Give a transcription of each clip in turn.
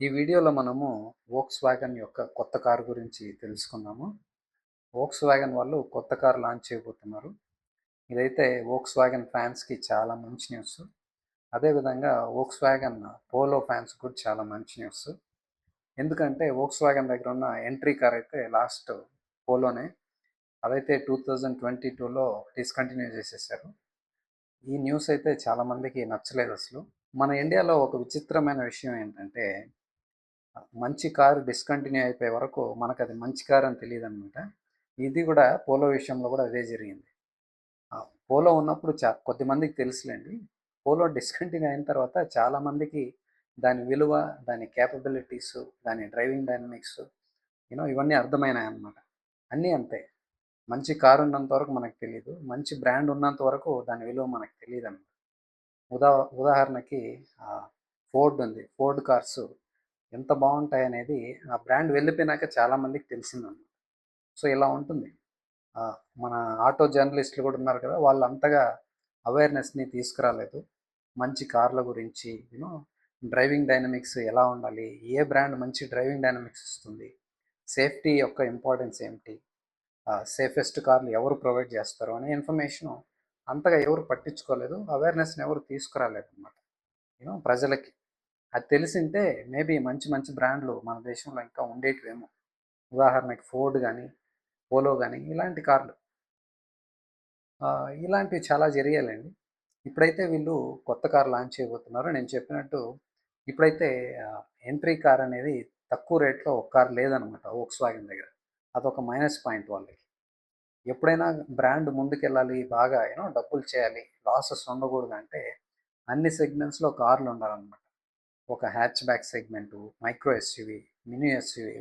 ఈ వీడియోలో మనము వోక్స్‌వాగన్ యొక్క కొత్త కారు గురించి తెలుసుకుందాము. వోక్స్‌వాగన్ వాళ్ళు కొత్త కారు లాంచ్ చేయబోతున్నారు. ఇదైతే వోక్స్‌వాగన్ ఫ్యాన్స్‌కి చాలా మంచి న్యూస్. అదేవిధంగా వోక్స్‌వాగన్ పోలో ఫ్యాన్స్‌కి కూడా చాలా మంచి న్యూస్. ఎందుకంటే వోక్స్‌వాగన్ దగ్గర ఉన్న ఎంట్రీ కార్ అయితే లాస్ట్ పోలోనే. అదైతే 2022లో డిస్కంటిన్యూ చేసేసారు. ఈ న్యూస్ అయితే చాలా మందికి నచ్చలేదసలు. మన ఇండియాలో ఒక విచిత్రమైన విషయం ఏంటంటే మంచి కారు డిస్కంటిన్యూ అయిపోయే వరకు మనకది మంచి కారు అని తెలీదనమాట. ఇది కూడా పోలో విషయంలో కూడా అదే జరిగింది. పోలో ఉన్నప్పుడు కొద్దిమందికి తెలుసులేండి. పోలో డిస్కంటిన్యూ అయిన తర్వాత చాలామందికి దాని విలువ, దాని కేపబిలిటీసు, దాని డ్రైవింగ్ డైనమిక్స్ ఇవన్నీ అర్థమైనాయన్నమాట. అన్నీ అంతే. మంచి కారు ఉన్నంత వరకు మనకు తెలీదు. మంచి బ్రాండ్ ఉన్నంత వరకు దాని విలువ మనకు తెలీదనమాట. ఉదా ఉదాహరణకి ఫోర్డ్ ఉంది. ఫోర్డ్ కార్స్ ఎంత బాగుంటాయనేది ఆ బ్రాండ్ వెళ్ళిపోయినాక చాలామందికి తెలిసిందన్నమాట. సో ఇలా ఉంటుంది. మన ఆటో జర్నలిస్టులు కూడా ఉన్నారు కదా, వాళ్ళు అంతగా అవేర్నెస్ని తీసుకురాలేదు మంచి కార్ల గురించి. డ్రైవింగ్ డైనమిక్స్ ఎలా ఉండాలి, ఏ బ్రాండ్ మంచి డ్రైవింగ్ డైనమిక్స్ ఇస్తుంది, సేఫ్టీ యొక్క ఇంపార్టెన్స్ ఏమిటి, సేఫెస్ట్ కార్లు ఎవరు ప్రొవైడ్ చేస్తారు అనే ఇన్ఫర్మేషన్ అంతగా ఎవరు పట్టించుకోలేదు. అవేర్నెస్ని ఎవరు తీసుకురాలేదు అన్నమాట ప్రజలకి. అది తెలిసింటే మేబీ మంచి మంచి బ్రాండ్లు మన దేశంలో ఇంకా ఉండేటివేమో. ఉదాహరణకి ఫోర్డ్ కానీ, పోలో కానీ ఇలాంటి కార్లు. ఇలాంటివి చాలా జరిగాయండి. ఇప్పుడైతే వీళ్ళు కొత్త కార్ లాంచ్ చేయబోతున్నారు. నేను చెప్పినట్టు ఇప్పుడైతే ఎంట్రీ కార్ అనేది తక్కువ రేట్లో ఒక కార్ లేదనమాట వోక్స్‌వాగన్ దగ్గర. అదొక మైనస్ పాయింట్ వాళ్ళకి. ఎప్పుడైనా బ్రాండ్ ముందుకెళ్ళాలి, బాగా డబ్బులు చేయాలి, లాసెస్ ఉండకూడదు అంటే అన్ని సెగ్మెంట్స్‌లో కార్లు ఉండాలన్నమాట. ఒక hatch back segment, micro SUV, mini SUV.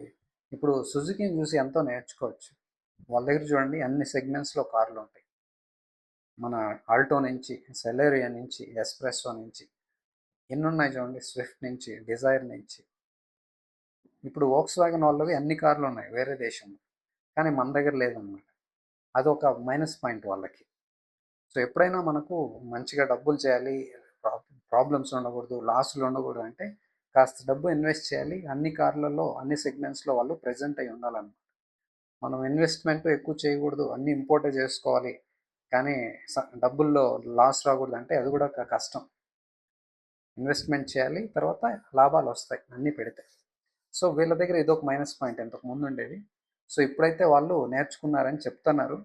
ఇప్పుడు సుజుకీని చూసి ఎంతో నేర్చుకోవచ్చు. వాళ్ళ దగ్గర చూడండి అన్ని సెగ్మెంట్స్‌లో కార్లు ఉంటాయి. మన ఆల్టో నుంచి, సెలెరియో నుంచి, ఎస్ప్రెస్సో నుంచి ఎన్ని ఉన్నాయి చూడండి. స్విఫ్ట్ నుంచి, డిజైర్ నుంచి. ఇప్పుడు వోక్స్‌వాగన్ వాళ్ళవి అన్ని కార్లు ఉన్నాయి వేరే దేశంలో. కానీ మన దగ్గర లేదన్నమాట. అదొక మైనస్ పాయింట్ వాళ్ళకి. సో ఎప్పుడైనా మనకు మంచిగా డబ్బులు చేయాలి, ప్రాబ్లమ్స్ ఉండకూడదు, లాస్లు ఉండకూడదు అంటే కాస్త డబ్బు ఇన్వెస్ట్ చేయాలి. అన్ని కార్లలో, అన్ని సెగ్మెంట్స్లో వాళ్ళు ప్రెజెంట్ అయి ఉండాలన్నమాట. మనం ఇన్వెస్ట్మెంట్ ఎక్కువ చేయకూడదు, అన్ని ఇంపోర్టే చేసుకోవాలి, కానీ డబ్బుల్లో లాస్ రాకూడదు అంటే అది కూడా కష్టం. ఇన్వెస్ట్మెంట్ చేయాలి, తర్వాత లాభాలు వస్తాయి అన్నీ పెడితే. సో వీళ్ళ దగ్గర ఇదొక మైనస్ పాయింట్ ఇంతకు ముందు ఉండేది. సో ఇప్పుడైతే వాళ్ళు నేర్చుకున్నారని చెప్తున్నారు.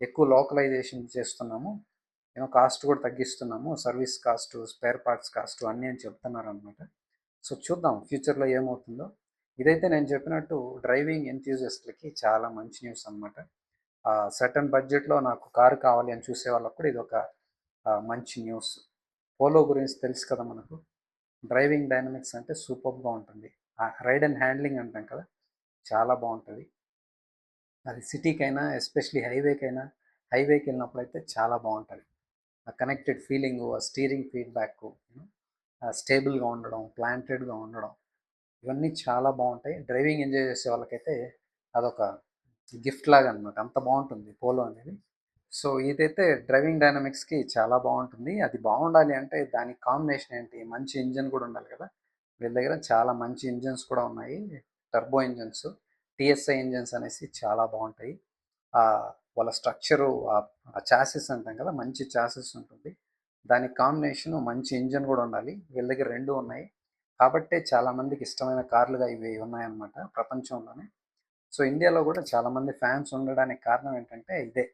ఎక్కువ లోకలైజేషన్ చేస్తున్నాము, కాస్ట్ కూడా తగ్గిస్తున్నాము, service cost, spare parts cost అన్నీ అని చెప్తున్నారు అనమాట. సో చూద్దాం ఫ్యూచర్లో ఏమవుతుందో. ఇదైతే నేను చెప్పినట్టు డ్రైవింగ్ ఎంథ్యూజిస్ట్లకి చాలా మంచి న్యూస్ అనమాట. సర్టన్ బడ్జెట్లో నాకు కారు కావాలి అని చూసే వాళ్ళకు కూడా ఇదొక మంచి న్యూస్. పోలో గురించి తెలుసు కదా మనకు. డ్రైవింగ్ డైనమిక్స్ అంటే సూపర్గా ఉంటుంది. రైడ్ అండ్ హ్యాండ్లింగ్ అంటాం కదా, చాలా బాగుంటుంది. అది సిటీకైనా, ఎస్పెషలీ హైవేకి వెళ్ళినప్పుడు అయితే చాలా బాగుంటుంది. ఆ కనెక్టెడ్ ఫీలింగు, ఆ స్టీరింగ్ ఫీడ్బ్యాక్, స్టేబుల్గా ఉండడం, ప్లాంటెడ్గా ఉండడం, ఇవన్నీ చాలా బాగుంటాయి. డ్రైవింగ్ ఎంజాయ్ చేసే వాళ్ళకైతే అదొక గిఫ్ట్ లాగా అనమాట. అంత బాగుంటుంది పోలో అనేది. సో ఇదైతే డ్రైవింగ్ డైనమిక్స్కి చాలా బాగుంటుంది. అది బాగుండాలి అంటే దానికి కాంబినేషన్ ఏంటి, మంచి ఇంజిన్ కూడా ఉండాలి కదా. వీళ్ళ దగ్గర చాలా మంచి ఇంజిన్స్ కూడా ఉన్నాయి. టర్బో ఇంజిన్స్, టిఎస్ఐ ఇంజిన్స్ అనేసి చాలా బాగుంటాయి. వాళ్ళ స్ట్రక్చరు, ఆ చాసిస్ అంటాం కదా, మంచి చాసిస్ ఉంటుంది. దానికి కాంబినేషన్ మంచి ఇంజిన్ కూడా ఉండాలి. వీళ్ళ దగ్గర రెండు ఉన్నాయి. కాబట్టే చాలామందికి ఇష్టమైన కార్లుగా ఇవి ఉన్నాయన్నమాట ప్రపంచంలోనే. సో ఇండియాలో కూడా చాలామంది ఫ్యాన్స్ ఉండడానికి కారణం ఏంటంటే ఇదే.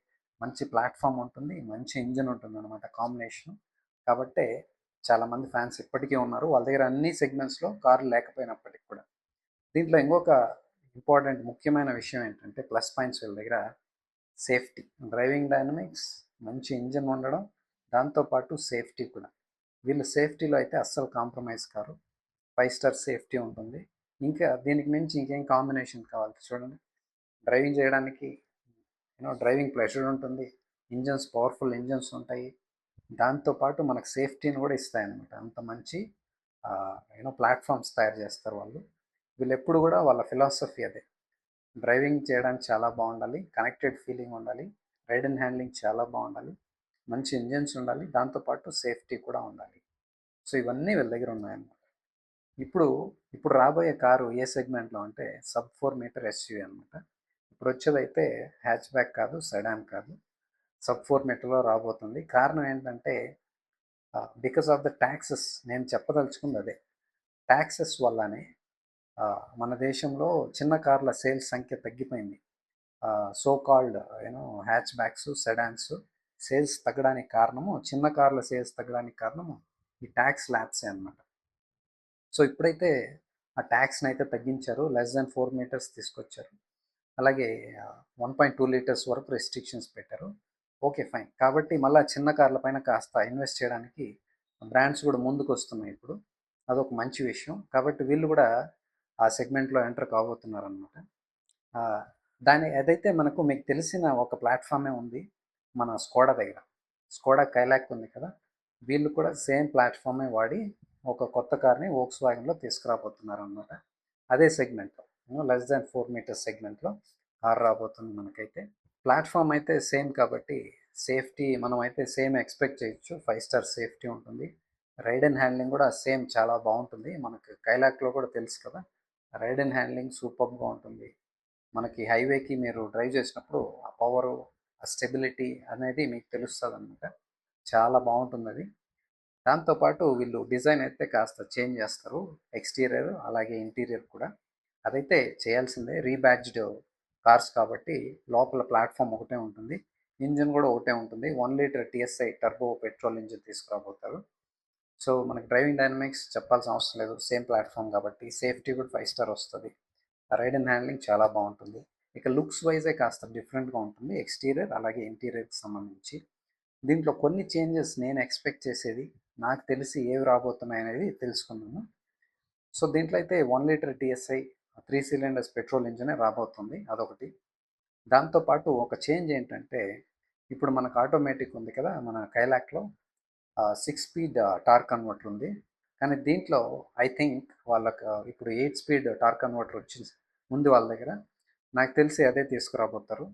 మంచి ప్లాట్ఫామ్ ఉంటుంది, మంచి ఇంజిన్ ఉంటుంది అనమాట కాంబినేషన్. కాబట్టే చాలామంది ఫ్యాన్స్ ఇప్పటికీ ఉన్నారు. వాళ్ళ దగ్గర అన్ని సెగ్మెంట్స్లో కార్లు లేకపోయినప్పటికి కూడా. దీంట్లో ఇంకొక ఇంపార్టెంట్ ముఖ్యమైన విషయం ఏంటంటే ప్లస్ పాయింట్స్ వీళ్ళ దగ్గర సేఫ్టీ, డ్రైవింగ్ డైనమిక్స్, మంచి ఇంజిన్ ఉండడం, దాంతోపాటు సేఫ్టీ కూడా. వీళ్ళు సేఫ్టీలో అయితే అస్సలు కాంప్రమైజ్ కారు. 5 స్టార్ సేఫ్టీ ఉంటుంది. ఇంకా దీనికి మించి ఇంకేం కాంబినేషన్ కావాలి చూడండి. డ్రైవింగ్ చేయడానికి డ్రైవింగ్ ప్లెజర్ ఉంటుంది, ఇంజన్స్ పవర్ఫుల్ ఇంజన్స్ ఉంటాయి, దాంతోపాటు మనకు సేఫ్టీని కూడా ఇస్తాయన్నమాట. అంత మంచి ప్లాట్ఫామ్స్ తయారు చేస్తారు వాళ్ళు. వీళ్ళు ఎప్పుడు కూడా వాళ్ళ ఫిలాసఫీ అదే. డ్రైవింగ్ చేయడానికి చాలా బాగుండాలి, కనెక్టెడ్ ఫీలింగ్ ఉండాలి, రైడ్ అండ్ హ్యాండ్లింగ్ చాలా బాగుండాలి, మంచి ఇంజన్స్ ఉండాలి, దాంతోపాటు సేఫ్టీ కూడా ఉండాలి. సో ఇవన్నీ వీళ్ళ దగ్గర ఉన్నాయన్నమాట. ఇప్పుడు ఇప్పుడు రాబోయే కారు ఏ సెగ్మెంట్‌లో అంటే సబ్ 4 మీటర్ ఎస్‌యూవీ అనమాట. ఇప్పుడొచ్చేదైతే హ్యాచ్ బ్యాక్ కాదు, సెడాన్ కాదు. సబ్ 4 మీటర్‌లో రాబోతుంది. కారణం ఏంటంటే బికాస్ ఆఫ్ ద టాక్సెస్ నేను చెప్పదలుచుకుంది అదే. టాక్సెస్ వల్లనే మన దేశంలో చిన్న కార్ల సేల్స్ సంఖ్య తగ్గిపోయింది. So called hatchbacks, sedans sales తగ్గడానికి కారణము చిన్న కార్ల సేల్స్ తగ్గడానికి కారణము ఈ ట్యాక్స్ ల్యాబ్సే అనమాట. సో ఇప్పుడైతే ఆ ట్యాక్స్ని అయితే తగ్గించారు, లెస్ దాన్ 4 మీటర్స్ తీసుకొచ్చారు. అలాగే 1.2 లీటర్స్ వరకు రెస్ట్రిక్షన్స్ పెట్టారు. Okay fine. కాబట్టి మళ్ళీ చిన్న కార్ల పైన కాస్త ఇన్వెస్ట్ చేయడానికి బ్రాండ్స్ కూడా ముందుకు వస్తున్నాయి ఇప్పుడు. అదొక మంచి విషయం. కాబట్టి వీళ్ళు కూడా ఆ సెగ్మెంట్లో ఎంటర్ కాబోతున్నారు అనమాట. దాని అదైతే మీకు తెలిసిన ఒక ప్లాట్ఫామే ఉంది మన స్కోడా దగ్గర. స్కోడా కైలాక్ ఉంది కదా, వీళ్ళు కూడా సేమ్ ప్లాట్ఫామే వాడి ఒక కొత్త కార్ని వోక్స్ వ్యాగన్లో తీసుకురాబోతున్నారు అనమాట. అదే సెగ్మెంట్లో లెస్ దాన్ 4 మీటర్స్ సెగ్మెంట్లో కార్ రాబోతుంది మనకైతే. ప్లాట్ఫామ్ అయితే సేమ్ కాబట్టి సేఫ్టీ మనం అయితే సేమ్ ఎక్స్పెక్ట్ చేయొచ్చు. 5 స్టార్ సేఫ్టీ ఉంటుంది. రైడ్ అండ్ హ్యాండ్లింగ్ కూడా సేమ్ చాలా బాగుంటుంది. మనకు కైలాక్లో కూడా తెలుసు కదా, రైడ్ అండ్ హ్యాండ్లింగ్ సూపర్గా ఉంటుంది. మనకి హైవేకి మీరు డ్రైవ్ చేసినప్పుడు ఆ పవరు, ఆ స్టెబిలిటీ అనేది మీకు తెలుస్తుంది అనమాట. చాలా బాగుంటుంది అది. దాంతోపాటు వీళ్ళు డిజైన్ అయితే కాస్త చేంజ్ చేస్తారు, ఎక్స్టీరియర్ అలాగే ఇంటీరియర్ కూడా. అదైతే చేయాల్సిందే, రీబ్యాడ్జ్డ్ కార్స్ కాబట్టి లోపల ప్లాట్ఫామ్ ఒకటే ఉంటుంది, ఇంజిన్ కూడా ఒకటే ఉంటుంది. 1 litre TSI turbo petrol engine తీసుకురాబోతారు. సో మనకి డ్రైవింగ్ డైనమిక్స్ చెప్పాల్సిన అవసరం లేదు, సేమ్ ప్లాట్ఫామ్ కాబట్టి. సేఫ్టీ కూడా 5 స్టార్ వస్తుంది. రైడ్ అండ్ హ్యాండ్లింగ్ చాలా బాగుంటుంది. ఇక లుక్స్ వైజే కాస్త డిఫరెంట్గా ఉంటుంది, ఎక్స్టీరియర్ అలాగే ఇంటీరియర్కి సంబంధించి. దీంట్లో కొన్ని చేంజెస్ నేను ఎక్స్పెక్ట్ చేసేది, నాకు తెలిసి ఏవి రాబోతున్నాయి అనేది తెలుసుకున్నాను. సో దీంట్లో అయితే 1 లీటర్ టీఎస్ఐ 3 సిలిండర్స్ పెట్రోల్ ఇంజనే రాబోతుంది, అదొకటి. దాంతోపాటు ఒక చేంజ్ ఏంటంటే, ఇప్పుడు మనకు ఆటోమేటిక్ ఉంది కదా మన కైలాక్లో, 6 స్పీడ్ టార్క్ కన్వర్టర్ ఉంది. కానీ దీంట్లో ఐ థింక్ వాళ్ళకి ఇప్పుడు 8 స్పీడ్ టార్క్ కన్వర్టర్ వచ్చింది ముందు వాళ్ళ దగ్గర. నాకు తెలిసి అదే తీసుకురాబోతారు.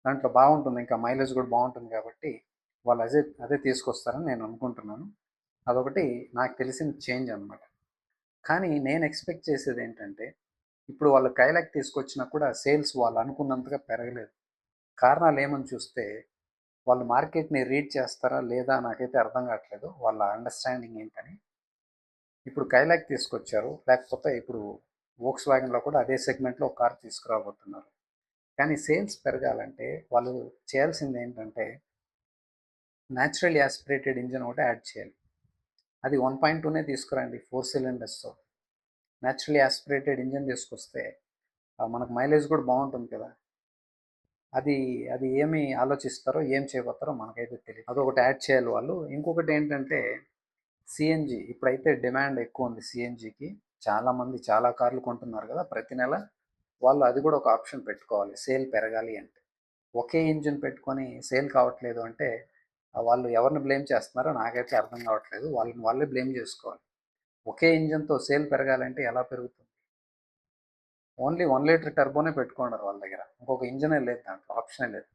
దాంట్లో బాగుంటుంది, ఇంకా మైలేజ్ కూడా బాగుంటుంది కాబట్టి వాళ్ళు అదే అదే తీసుకొస్తారని నేను అనుకుంటున్నాను. అదొకటి నాకు తెలిసిన చేంజ్ అనమాట. కానీ నేను ఎక్స్పెక్ట్ చేసేది ఏంటంటే, ఇప్పుడు వాళ్ళు కైలాక్ తీసుకొచ్చినా కూడా సేల్స్ వాళ్ళు అనుకున్నంతగా పెరగలేదు. కారణాలు ఏమని చూస్తే, వాళ్ళు మార్కెట్ని రీడ్ చేస్తారా లేదా నాకైతే అర్థం కావట్లేదు, వాళ్ళ అండర్స్టాండింగ్ ఏంటని. ఇప్పుడు కైలాక్ తీసుకొచ్చారు, లేకపోతే ఇప్పుడు వోక్స్ వ్యాగన్లో కూడా అదే సెగ్మెంట్లో ఒక కార్ తీసుకురాబోతున్నారు. కానీ సేల్స్ పెరగాలంటే వాళ్ళు చేయాల్సింది ఏంటంటే, న్యాచురల్ యాస్పిరేటెడ్ ఇంజిన్ ఒకటి యాడ్ చేయాలి. అది 1.2నే తీసుకురండి, 4 సిలిండర్స్తో. న్యాచురల్ యాస్పిరేటెడ్ ఇంజిన్ తీసుకొస్తే మనకు మైలేజ్ కూడా బాగుంటుంది కదా. అది అది ఏమి ఆలోచిస్తారో ఏం చేయబోతారో మనకైతే తెలియదు. అదొకటి యాడ్ చేయాలి వాళ్ళు. ఇంకొకటి ఏంటంటే సిఎన్జి. ఇప్పుడైతే డిమాండ్ ఎక్కువ ఉంది సిఎన్జికి. చాలామంది చాలా కార్లు కొంటున్నారు కదా ప్రతి నెల. వాళ్ళు అది కూడా ఒక ఆప్షన్ పెట్టుకోవాలి సేల్ పెరగాలి అంటే. ఒకే ఇంజిన్ పెట్టుకొని సేల్ కావట్లేదు అంటే వాళ్ళు ఎవరిని బ్లేమ్ చేస్తున్నారో నాకైతే అర్థం కావట్లేదు. వాళ్ళని వాళ్ళే బ్లేమ్ చేసుకోవాలి. ఒకే ఇంజిన్తో సేల్ పెరగాలంటే ఎలా పెరుగుతుంది? ఓన్లీ 1 లీటర్ టర్బోనే పెట్టుకున్నారు వాళ్ళ దగ్గర, ఇంకొక ఇంజనే లేదు, దాంట్లో ఆప్షనే లేదు.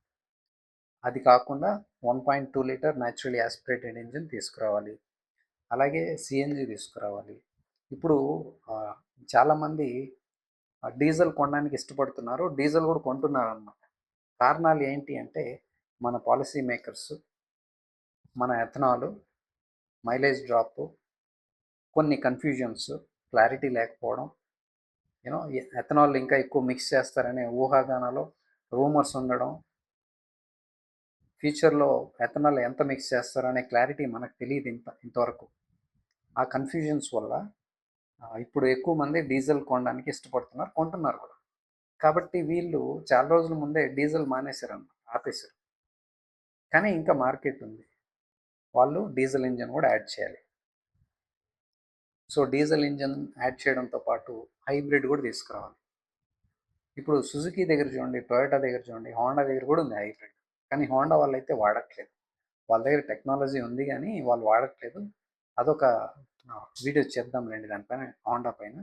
అది కాకుండా 1.2 లీటర్ న్యాచురల్ యాస్పిరేటెడ్ ఇంజిన్ తీసుకురావాలి. అలాగే సిఎన్జి తీసుకురావాలి. ఇప్పుడు చాలామంది డీజిల్ కొనడానికి ఇష్టపడుతున్నారు, డీజిల్ కూడా కొంటున్నారు అన్నమాట. కారణాలు ఏంటి అంటే, మన పాలసీ మేకర్స్, మన ఎథనాల్, మైలేజ్ డ్రాప్, కొన్ని కన్ఫ్యూజన్స్, క్లారిటీ లేకపోవడం, ఎథనాల్ ఇంకా ఎక్కువ మిక్స్ చేస్తారనే ఊహాగానాలు, రూమర్స్ ఉండడం, ఫ్యూచర్లో ఎథనాల్ ఎంత మిక్స్ చేస్తారనే క్లారిటీ మనకు తెలియదు ఇంతవరకు. ఆ కన్ఫ్యూజన్స్ వల్ల ఇప్పుడు ఎక్కువ మంది డీజిల్ కొనడానికి ఇష్టపడుతున్నారు, కొంటున్నారు కూడా. కాబట్టి వీళ్ళు చాలా రోజుల ముందే డీజిల్ మానేశారు అన్నమాట, ఆపేశారు. కానీ ఇంకా మార్కెట్ ఉంది, వాళ్ళు డీజిల్ ఇంజన్ కూడా యాడ్ చేయాలి. సో డీజిల్ ఇంజన్ యాడ్ చేయడంతో పాటు హైబ్రిడ్ కూడా తీసుకురావాలి. ఇప్పుడు సుజుకి దగ్గర చూడండి, టొయోటా దగ్గర చూడండి, హోండా దగ్గర కూడా ఉంది హైబ్రిడ్. కానీ హోండా వాళ్ళు అయితే వాడట్లేదు. వాళ్ళ దగ్గర టెక్నాలజీ ఉంది కానీ వాళ్ళు వాడట్లేదు. అదొక వీడియో చేద్దాంలేండి దానిపైన, హోండా పైన.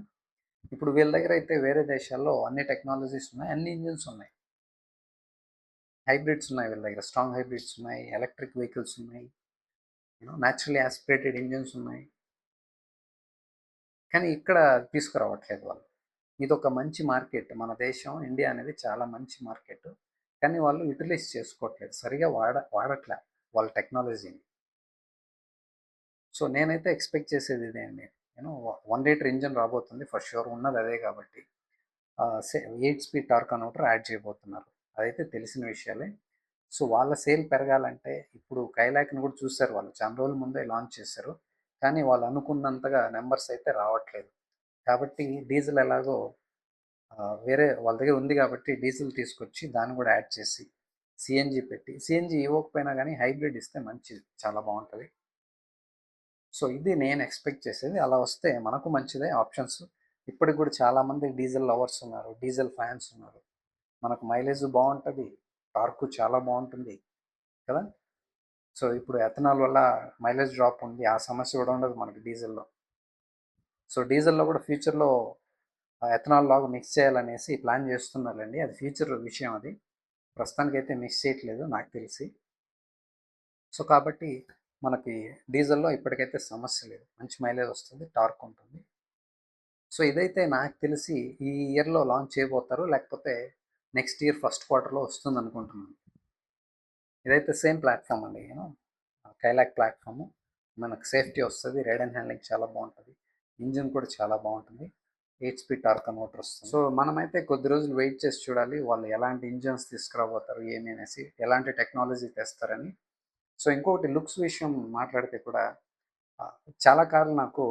ఇప్పుడు వీళ్ళ దగ్గర అయితే వేరే దేశాల్లో అన్ని టెక్నాలజీస్ ఉన్నాయి, అన్ని ఇంజిన్స్ ఉన్నాయి, హైబ్రిడ్స్ ఉన్నాయి వీళ్ళ దగ్గర. స్ట్రాంగ్ హైబ్రిడ్స్ ఉన్నాయి, ఎలక్ట్రిక్ వెహికల్స్ ఉన్నాయి, న్యాచురల్లీ యాస్పిరేటెడ్ ఇంజిన్స్ ఉన్నాయి. కానీ ఇక్కడ తీసుకురావట్లేదు వాళ్ళు. ఇదొక మంచి మార్కెట్. మన దేశం ఇండియా అనేది చాలా మంచి మార్కెట్. కానీ వాళ్ళు యుటిలైజ్ చేసుకోవట్లేదు. సరిగ్గా వాడట్లే వాళ్ళ టెక్నాలజీని. సో, నేనైతే ఎక్స్‌పెక్ట్ చేసేది ఇదే అండి. 1 లీటర్ ఇంజిన్ రాబోతుంది ఫర్ ష్యూర్ ఉన్నది అదే కాబట్టి. 8 స్పీడ్ టార్క్ కన్వర్టర్ యాడ్ చేయబోతున్నారు. అదైతే తెలిసిన విషయాలే. సో, వాళ్ళ సేల్ పెరగాలంటే ఇప్పుడు కైలాక్‌ని కూడా చూసారు వాళ్ళు. చాలా రోజుల ముందే లాంచ్ చేశారు. కానీ వాళ్ళు అనుకున్నంతగా నంబర్స్ అయితే రావట్లేదు. కాబట్టి డీజిల్ ఎలాగో వేరే వాళ్ళ దగ్గర ఉంది కాబట్టి డీజిల్ తీసుకొచ్చి దాన్ని కూడా యాడ్ చేసి సీఎన్జీ పెట్టి సీఎన్జీ ఇవ్వకపోయినా కానీ హైబ్రిడ్ ఇస్తే మంచిది, చాలా బాగుంటుంది. సో ఇది నేను ఎక్స్పెక్ట్ చేసేది. అలా వస్తే మనకు మంచిదే ఆప్షన్స్. ఇప్పటికి కూడా చాలామంది డీజిల్ లవర్స్ ఉన్నారు, డీజిల్ ఫ్యాన్స్ ఉన్నారు. మనకు మైలేజ్ బాగుంటుంది, టార్క్ చాలా బాగుంటుంది కదా. సో ఇప్పుడు ఎథనాల్ వల్ల మైలేజ్ డ్రాప్ ఉంది, ఆ సమస్య కూడా ఉండదు మనకి డీజిల్లో. సో డీజిల్లో కూడా ఫ్యూచర్లో ఎథనాల్ లాగా మిక్స్ చేయాలనేసి ప్లాన్ చేస్తున్నారండి. అది ఫ్యూచర్ విషయం. అది ప్రస్తుతానికైతే మిక్స్ చేయట్లేదు నాకు తెలిసి. సో కాబట్టి మనకి డీజిల్లో ఇప్పటికైతే సమస్య లేదు, మంచి మైలేజ్ వస్తుంది, టార్క్ ఉంటుంది. సో ఇదైతే నాకు తెలిసి ఈ ఇయర్లో లాంచ్ చేయబోతారు, లేకపోతే నెక్స్ట్ ఇయర్ ఫస్ట్ క్వార్టర్లో వస్తుంది అనుకుంటున్నాను. ఇదైతే సేమ్ ప్లాట్ఫామ్ అండి, కైలాక్ ప్లాట్ఫామ్. మనకు సేఫ్టీ వస్తుంది, రైడ్ అండ్ హ్యాండ్లింగ్ చాలా బాగుంటుంది, ఇంజిన్ కూడా చాలా బాగుంటుంది, 8 స్పీడ్ టార్క్ కన్వర్టర్ వస్తుంది. సో మనమైతే కొద్ది రోజులు వెయిట్ చేసి చూడాలి వాళ్ళు ఎలాంటి ఇంజన్స్ తీసుకురాబోతారు ఏమి అనేసి, ఎలాంటి టెక్నాలజీ తెస్తారని. సో ఇంకొకటి లుక్స్ విషయం మాట్లాడితే కూడా ఆ, చాలా కార్లు నాకు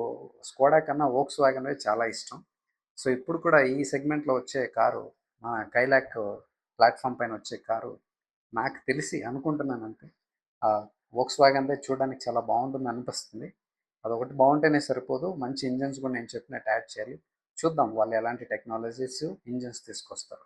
స్కోడా కన్నా వోక్స్ వ్యాగన్ చాలా ఇష్టం. సో ఇప్పుడు కూడా ఈ సెగ్మెంట్లో వచ్చే కారు, మన కైలాక్ ప్లాట్ఫామ్ పైన వచ్చే కారు, నాకు తెలిసి అనుకుంటున్నాను అంతే, వోక్స్ వ్యాగన్ చూడడానికి చాలా బాగుంటుంది అనిపిస్తుంది. అదొకటి బాగుంటేనే సరిపోదు, మంచి ఇంజన్స్ కూడా నేను చెప్పినట్టు యాడ్ చేయాలి. చూద్దాం వాళ్ళు ఎలాంటి టెక్నాలజీస్ ఇంజన్స్ తీసుకొస్తారు.